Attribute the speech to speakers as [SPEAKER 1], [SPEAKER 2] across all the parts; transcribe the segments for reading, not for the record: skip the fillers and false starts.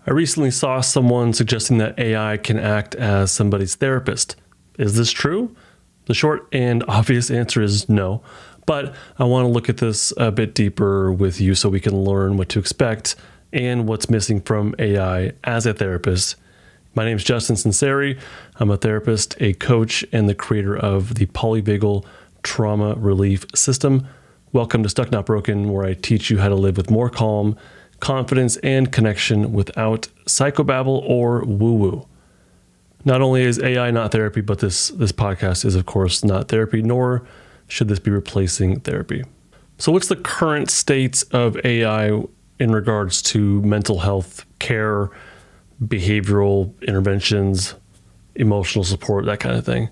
[SPEAKER 1] I recently saw someone suggesting that AI can act as somebody's therapist. Is this true? The short and obvious answer is no, but I want to look at this a bit deeper with you so we can learn what to expect and what's missing from AI as a therapist. My name is Justin Sinceri. I'm a therapist, a coach, and the creator of the Polyvagal Trauma Relief System. Welcome to Stuck Not Broken, where I teach you how to live with more calm, confidence, and connection without psychobabble or woo-woo. Not only is AI not therapy, but this podcast is, of course, not therapy, nor should this be replacing therapy. So what's the current state of AI in regards to mental health care, behavioral interventions, emotional support, that kind of thing?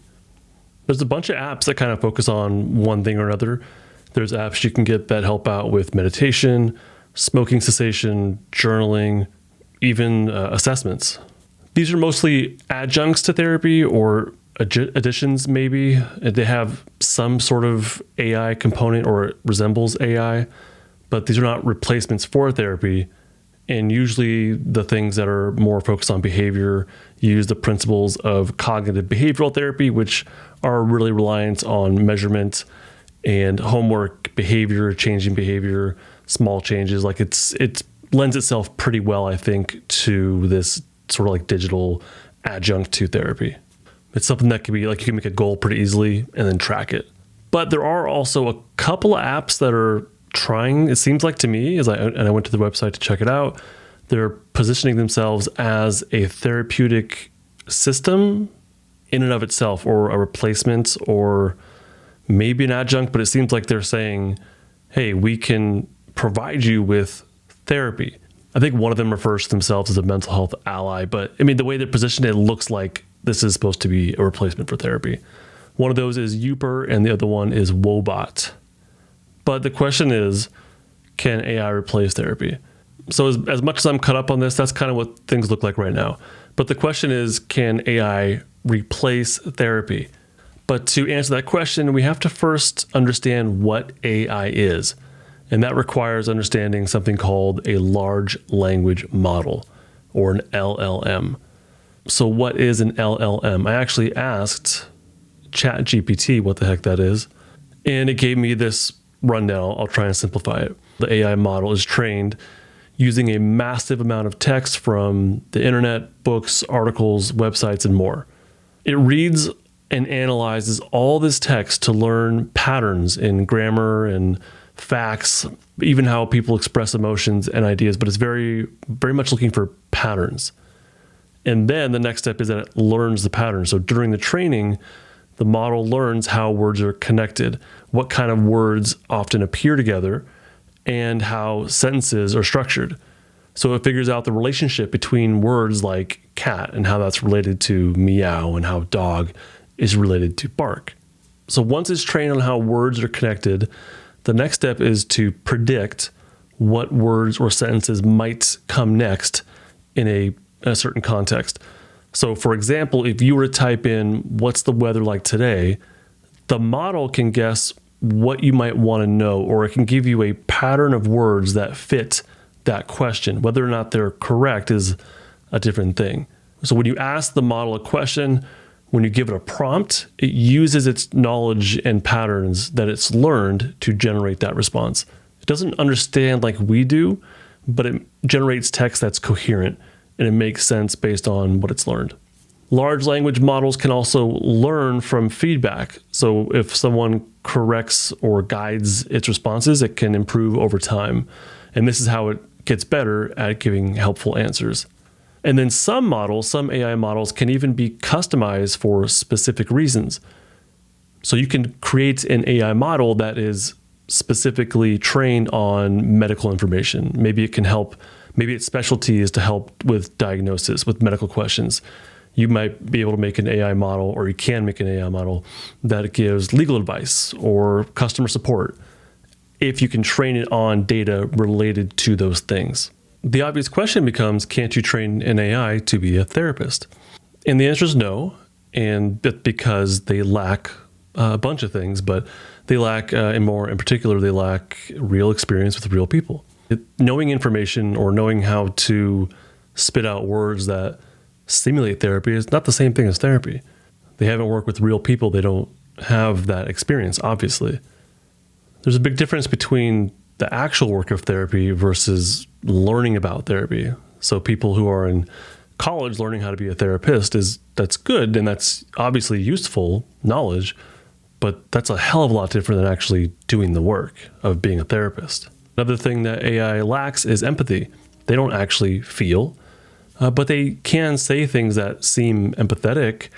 [SPEAKER 1] There's a bunch of apps that kind of focus on one thing or another. There's apps you can get that help out with meditation, smoking cessation, journaling, even assessments. These are mostly adjuncts to therapy or additions maybe. They have some sort of AI component or it resembles AI, but these are not replacements for therapy. And usually the things that are more focused on behavior use the principles of cognitive behavioral therapy, which are really reliant on measurement and homework, behavior, changing behavior, small changes. Like it lends itself pretty well, I think, to this sort of like digital adjunct to therapy. It's something that can be like you can make a goal pretty easily and then track it. But there are also a couple of apps that are trying, it seems like to me, I went to the website to check it out, they're positioning themselves as a therapeutic system in and of itself, or a replacement, or maybe an adjunct, but it seems like they're saying, hey, we can provide you with therapy. I think one of them refers to themselves as a mental health ally, but I mean, the way they're positioned, it looks like this is supposed to be a replacement for therapy. One of those is Youper and the other one is Wobot. But the question is, can AI replace therapy? So as much as I'm caught up on this, that's kind of what things look like right now. But the question is, can AI replace therapy? But to answer that question, we have to first understand what AI is. And that requires understanding something called a large language model, or an LLM. So what is an LLM? I actually asked ChatGPT what the heck that is, and it gave me this rundown. I'll try and simplify it. The AI model is trained using a massive amount of text from the internet, books, articles, websites, and more. It reads and analyzes all this text to learn patterns in grammar and facts, even how people express emotions and ideas, but it's very, very much looking for patterns. And then the next step is that it learns the patterns. So during the training, the model learns how words are connected, what kind of words often appear together, and how sentences are structured. So it figures out the relationship between words like cat and how that's related to meow and how dog is related to bark. So once it's trained on how words are connected, the next step is to predict what words or sentences might come next in a certain context. So for example, if you were to type in, what's the weather like today? The model can guess what you might want to know, or it can give you a pattern of words that fit that question. Whether or not they're correct is a different thing. So when you ask the model a question, when you give it a prompt, it uses its knowledge and patterns that it's learned to generate that response. It doesn't understand like we do, but it generates text that's coherent and it makes sense based on what it's learned. Large language models can also learn from feedback. So if someone corrects or guides its responses, it can improve over time. And this is how it gets better at giving helpful answers. And then some AI models can even be customized for specific reasons. So you can create an AI model that is specifically trained on medical information. Maybe it can help, maybe its specialty is to help with diagnosis, with medical questions. You might be able to make an AI model, or you can make an AI model that gives legal advice or customer support if you can train it on data related to those things. The obvious question becomes, can't you train an AI to be a therapist? And the answer is no. And that's because they lack a bunch of things, but they lack, in particular, they lack real experience with real people. Knowing information or knowing how to spit out words that simulate therapy is not the same thing as therapy. They haven't worked with real people. They don't have that experience, obviously. There's a big difference between the actual work of therapy versus learning about therapy. So people who are in college learning how to be a therapist that's good, and that's obviously useful knowledge, but that's a hell of a lot different than actually doing the work of being a therapist. Another thing that AI lacks is empathy. They don't actually feel, but they can say things that seem empathetic,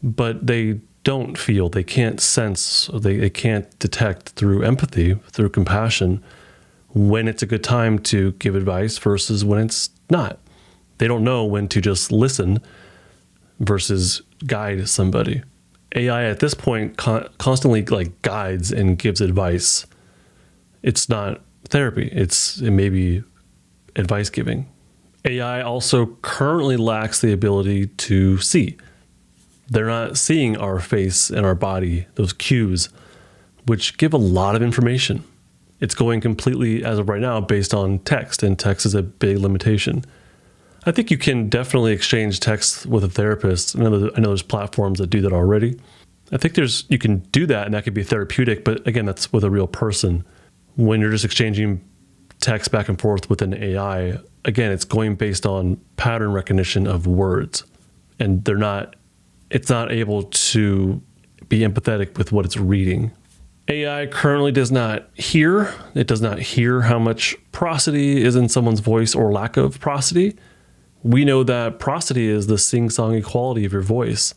[SPEAKER 1] but they don't feel. They can't sense, they can't detect through empathy, through compassion, when it's a good time to give advice versus when it's not. They don't know when to just listen versus guide somebody. AI at this point constantly guides and gives advice. It's not therapy. It may be advice giving. AI also currently lacks the ability to see. They're not seeing our face and our body, those cues, which give a lot of information. It's going completely, as of right now, based on text, and text is a big limitation. I think you can definitely exchange text with a therapist. I know there's platforms that do that already. I think you can do that, and that could be therapeutic, but again, that's with a real person. When you're just exchanging text back and forth with an AI, again, it's going based on pattern recognition of words, and it's not able to be empathetic with what it's reading. AI currently does not hear. It does not hear how much prosody is in someone's voice or lack of prosody. We know that prosody is the sing-songy quality of your voice.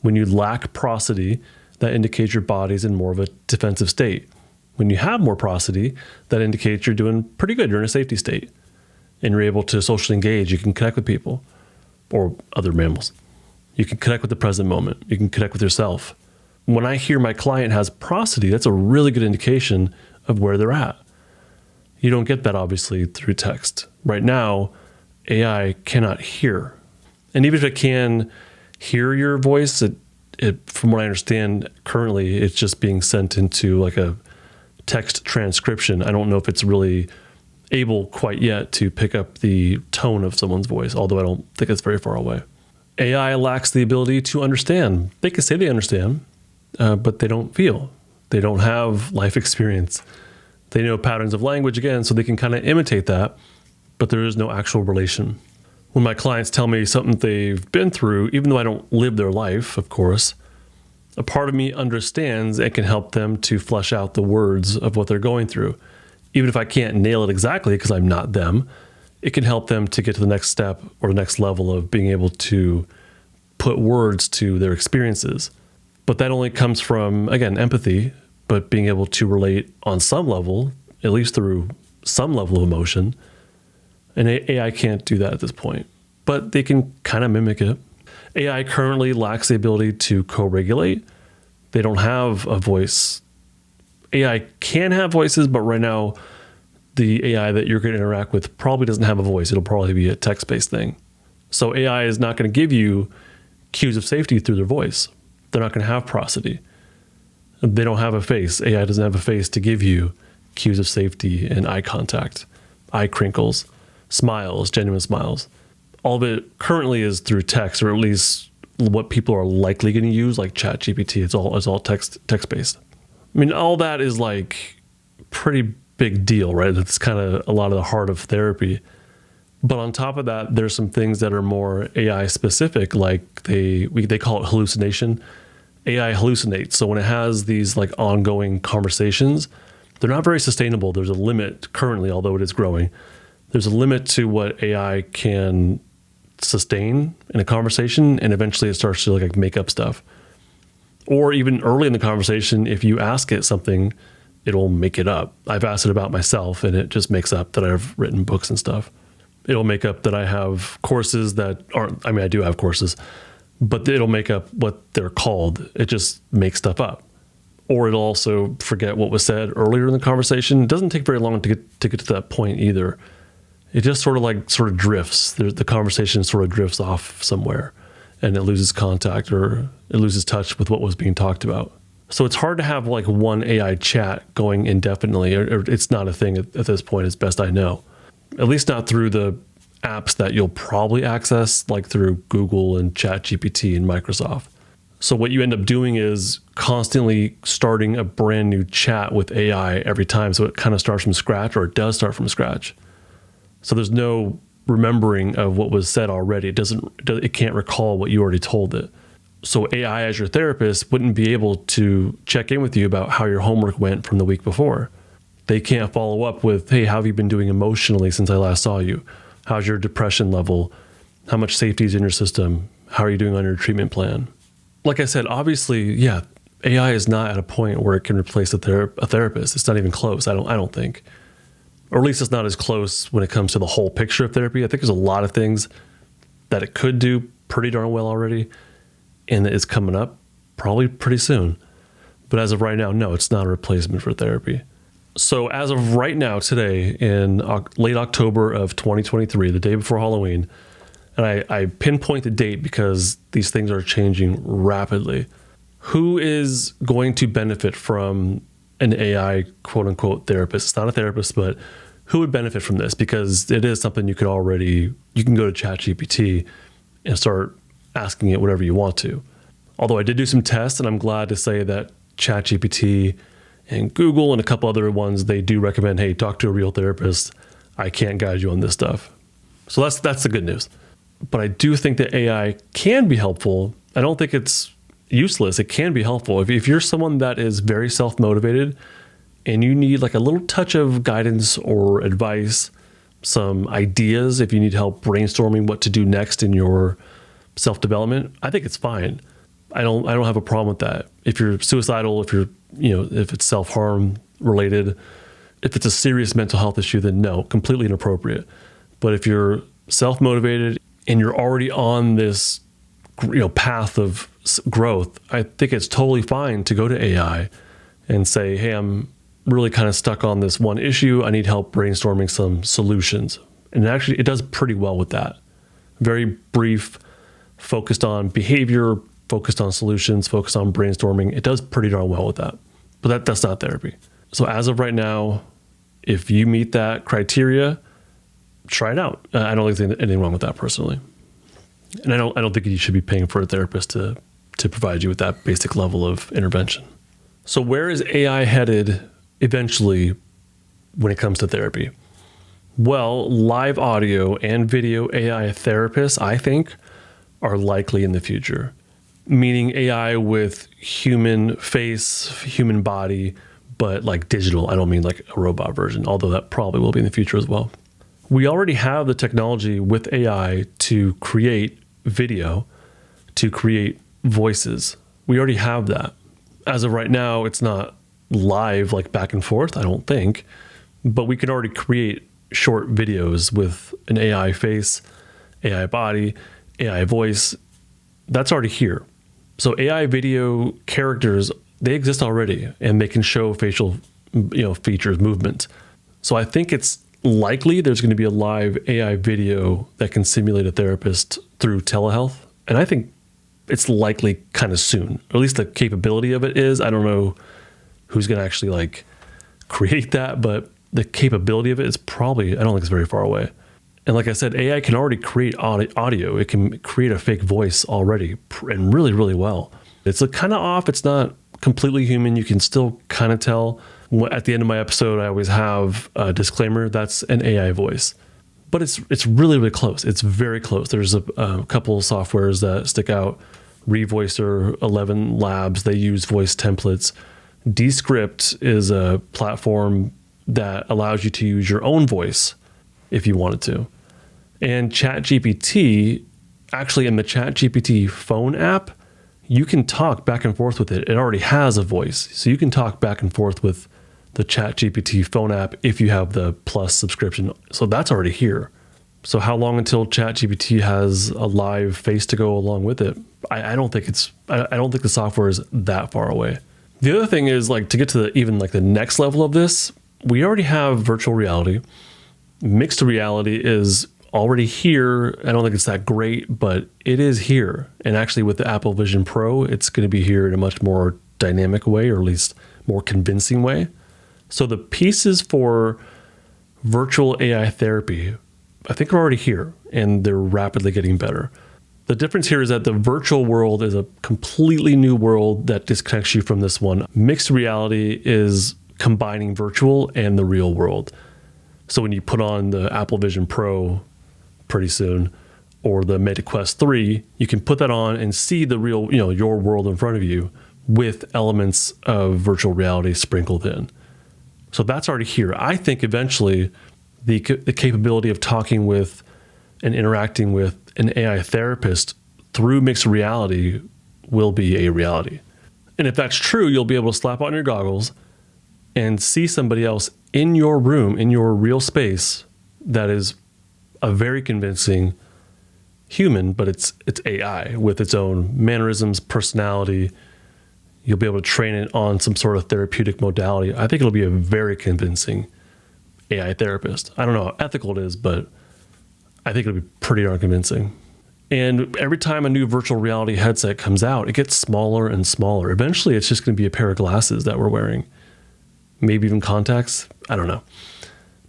[SPEAKER 1] When you lack prosody, that indicates your body's in more of a defensive state. When you have more prosody, that indicates you're doing pretty good. You're in a safety state, and you're able to socially engage. You can connect with people or other mammals. You can connect with the present moment. You can connect with yourself. When I hear my client has prosody, that's a really good indication of where they're at. You don't get that, obviously, through text. Right now, AI cannot hear. And even if it can hear your voice, from what I understand currently, it's just being sent into like a text transcription. I don't know if it's really able quite yet to pick up the tone of someone's voice, although I don't think it's very far away. AI lacks the ability to understand. They can say they understand, but they don't feel. They don't have life experience. They know patterns of language, again, so they can kind of imitate that, but there is no actual relation. When my clients tell me something they've been through, even though I don't live their life, of course, a part of me understands and can help them to flesh out the words of what they're going through. Even if I can't nail it exactly because I'm not them, it can help them to get to the next step or the next level of being able to put words to their experiences. But that only comes from, again, empathy, but being able to relate on some level, at least through some level of emotion. And AI can't do that at this point, but they can kind of mimic it. AI currently lacks the ability to co-regulate. They don't have a voice. AI can have voices, but right now, the AI that you're going to interact with probably doesn't have a voice. It'll probably be a text-based thing. So AI is not going to give you cues of safety through their voice. They're not going to have prosody. They don't have a face. AI doesn't have a face to give you cues of safety and eye contact, eye crinkles, smiles, genuine smiles. All of it currently is through text, or at least what people are likely going to use, like ChatGPT. It's all text-based. I mean, all that is like pretty big deal, right? It's kind of a lot of the heart of therapy. But on top of that, there's some things that are more AI specific, like they call it hallucination. AI hallucinates. So when it has these like ongoing conversations, they're not very sustainable. There's a limit currently, although it is growing. There's a limit to what AI can sustain in a conversation, and eventually it starts to like make up stuff. Or even early in the conversation, if you ask it something, it'll make it up. I've asked it about myself, and it just makes up that I've written books and stuff. It'll make up that I have courses that aren't, I mean, I do have courses, but it'll make up what they're called. It just makes stuff up. Or it'll also forget what was said earlier in the conversation. It doesn't take very long to get to that point either. It just sort of drifts. The conversation sort of drifts off somewhere, and it loses contact or it loses touch with what was being talked about. So it's hard to have like one AI chat going indefinitely, or it's not a thing at this point, as best I know. At least not through the apps that you'll probably access like through Google and ChatGPT and Microsoft. So what you end up doing is constantly starting a brand new chat with AI every time. So it kind of starts from scratch, or it does start from scratch. So there's no remembering of what was said already. It can't recall what you already told it. So AI as your therapist wouldn't be able to check in with you about how your homework went from the week before. They can't follow up with, hey, how have you been doing emotionally since I last saw you? How's your depression level? How much safety is in your system? How are you doing on your treatment plan? Like I said, obviously, yeah, AI is not at a point where it can replace a therapist. It's not even close, I don't think. Or at least it's not as close when it comes to the whole picture of therapy. I think there's a lot of things that it could do pretty darn well already, and it's coming up probably pretty soon. But as of right now, no, it's not a replacement for therapy. So as of right now, today, in late October of 2023, the day before Halloween, and I pinpoint the date because these things are changing rapidly. Who is going to benefit from an AI quote unquote therapist? It's not a therapist, but who would benefit from this? Because it is something you can go to ChatGPT and start asking it whatever you want to. Although I did do some tests, and I'm glad to say that ChatGPT and Google and a couple other ones, they do recommend, hey, talk to a real therapist. I can't guide you on this stuff. So that's the good news. But I do think that AI can be helpful. I don't think it's useless. It can be helpful. If you're someone that is very self-motivated and you need like a little touch of guidance or advice, some ideas, if you need help brainstorming what to do next in your self-development, I think it's fine. I don't have a problem with that. If you're suicidal, if it's self-harm related, if it's a serious mental health issue, then no, completely inappropriate. But if you're self-motivated and you're already on this, path of growth, I think it's totally fine to go to AI and say, hey, I'm really kind of stuck on this one issue. I need help brainstorming some solutions. And actually, it does pretty well with that. Very brief, focused on behavior, focused on solutions, focused on brainstorming. It does pretty darn well with that. But that's not therapy. So as of right now, if you meet that criteria, try it out. I don't think there's anything wrong with that personally. And I don't think you should be paying for a therapist to provide you with that basic level of intervention. So where is AI headed eventually when it comes to therapy? Well, live audio and video AI therapists, I think, are likely in the future. Meaning AI with human face, human body, but like digital. I don't mean like a robot version, although that probably will be in the future as well. We already have the technology with AI to create video, to create voices. We already have that. As of right now, it's not live, like back and forth, I don't think, but we can already create short videos with an AI face, AI body, AI voice. That's already here. So AI video characters, they exist already, and they can show facial, features, movement. So I think it's likely there's going to be a live AI video that can simulate a therapist through telehealth. And I think it's likely kind of soon, or at least the capability of it is. I don't know who's going to actually like create that, but the capability of it is probably, I don't think it's very far away. And like I said, AI can already create audio. It can create a fake voice already, and really, really well. It's kind of off. It's not completely human. You can still kind of tell. At the end of my episode, I always have a disclaimer. That's an AI voice. But it's really, really close. It's very close. There's a couple of softwares that stick out. Revoicer, 11 Labs, they use voice templates. Descript is a platform that allows you to use your own voice if you wanted to. And ChatGPT, actually in the ChatGPT phone app, you can talk back and forth with it. It already has a voice. So you can talk back and forth with the ChatGPT phone app if you have the Plus subscription. So that's already here. So how long until ChatGPT has a live face to go along with it? I don't think the software is that far away. The other thing is, like, to get to even the next level of this, we already have virtual reality. Mixed reality is already here. I don't think it's that great, but it is here. And actually with the Apple Vision Pro, it's going to be here in a much more dynamic way, or at least more convincing way. So the pieces for virtual AI therapy I think are already here, and they're rapidly getting better. The difference here is that the virtual world is a completely new world that disconnects you from this one. Mixed reality is combining virtual and the real world. So when you put on the Apple Vision Pro pretty soon, or the Meta Quest 3, you can put that on and see the real, your world in front of you with elements of virtual reality sprinkled in. So that's already here. I think eventually the capability of talking with and interacting with an AI therapist through mixed reality will be a reality. And if that's true, you'll be able to slap on your goggles and see somebody else in your room, in your real space, that is a very convincing human, but it's AI with its own mannerisms, personality. You'll be able to train it on some sort of therapeutic modality. I think it'll be a very convincing AI therapist. I don't know how ethical it is, but I think it'll be pretty darn convincing. And every time a new virtual reality headset comes out, it gets smaller and smaller. Eventually, it's just going to be a pair of glasses that we're wearing. Maybe even contacts. I don't know.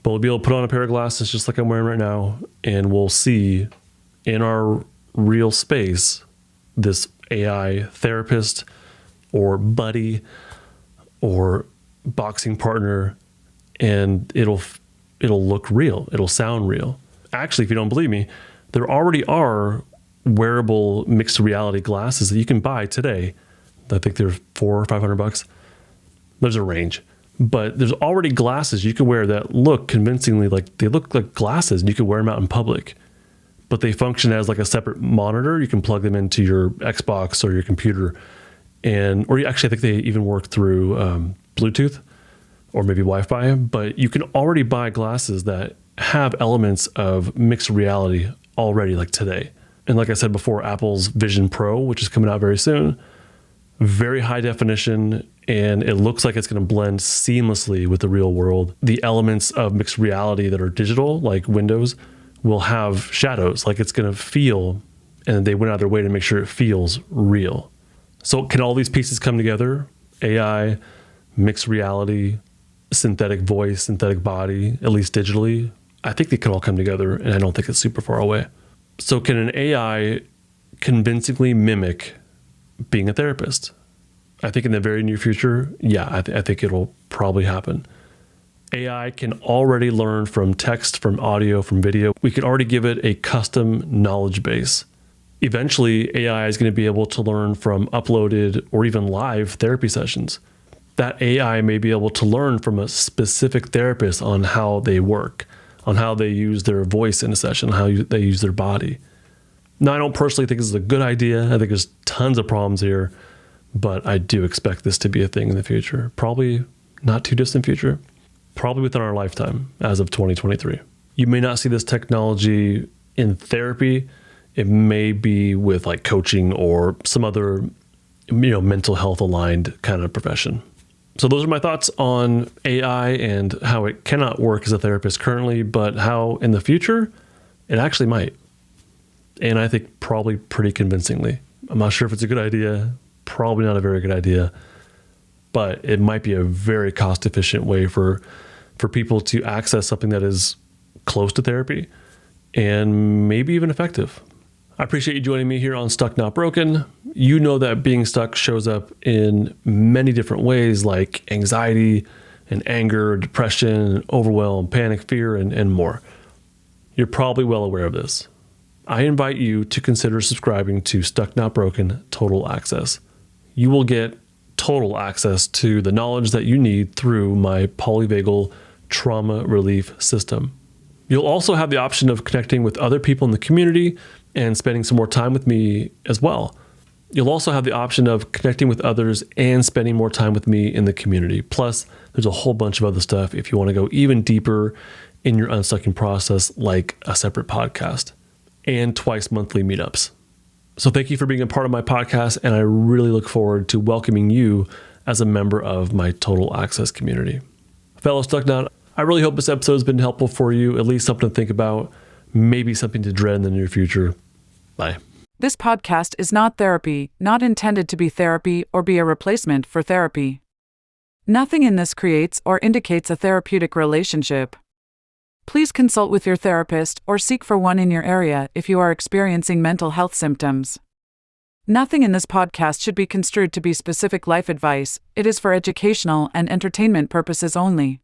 [SPEAKER 1] But we'll be able to put on a pair of glasses just like I'm wearing right now, and we'll see in our real space this AI therapist or buddy or boxing partner, and it'll look real. It'll sound real. Actually, if you don't believe me, there already are wearable mixed reality glasses that you can buy today. I think they're $400 or $500. There's a range, but there's already glasses you can wear that look convincingly like they look like glasses, and you can wear them out in public. But they function as like a separate monitor. You can plug them into your Xbox or your computer, or actually I think they even work through Bluetooth or maybe Wi-Fi. But you can already buy glasses that have elements of mixed reality already, like today. And like I said before, Apple's Vision Pro, which is coming out very soon, very high definition, and it looks like it's going to blend seamlessly with the real world. The elements of mixed reality that are digital, like Windows, will have shadows, like it's going to feel, and they went out of their way to make sure it feels real. So can all these pieces come together? AI, mixed reality, synthetic voice, synthetic body, at least digitally? I think they can all come together, and I don't think it's super far away. So can an AI convincingly mimic being a therapist? I think in the very near future, yeah, I think it'll probably happen. AI can already learn from text, from audio, from video. We could already give it a custom knowledge base. Eventually, AI is going to be able to learn from uploaded or even live therapy sessions. That AI may be able to learn from a specific therapist on how they work, on how they use their voice in a session, how they use their body. Now, I don't personally think this is a good idea. I think there's tons of problems here, but I do expect this to be a thing in the future. Probably not too distant future. Probably within our lifetime as of 2023. You may not see this technology in therapy. It may be with like coaching or some other, mental health aligned kind of profession. So those are my thoughts on AI and how it cannot work as a therapist currently, but how in the future it actually might. And I think probably pretty convincingly. I'm not sure if it's a good idea, probably not a very good idea, but it might be a very cost efficient way for people to access something that is close to therapy and maybe even effective. I appreciate you joining me here on Stuck Not Broken. You know that being stuck shows up in many different ways, like anxiety and anger, depression, overwhelm, panic, fear, and more. You're probably well aware of this. I invite you to consider subscribing to Stuck Not Broken Total Access. You will get total access to the knowledge that you need through my polyvagal trauma relief system. You'll also have the option of connecting with other people in the community and spending some more time with me as well. You'll also have the option of connecting with others and spending more time with me in the community. Plus, there's a whole bunch of other stuff if you want to go even deeper in your unstucking process, like a separate podcast and twice monthly meetups. So thank you for being a part of my podcast, and I really look forward to welcoming you as a member of my Total Access community. Fellow Stucknut, I really hope this episode has been helpful for you, at least something to think about, maybe something to dread in the near future. Bye.
[SPEAKER 2] This podcast is not therapy, not intended to be therapy or be a replacement for therapy. Nothing in this creates or indicates a therapeutic relationship. Please consult with your therapist or seek for one in your area if you are experiencing mental health symptoms. Nothing in this podcast should be construed to be specific life advice. It is for educational and entertainment purposes only.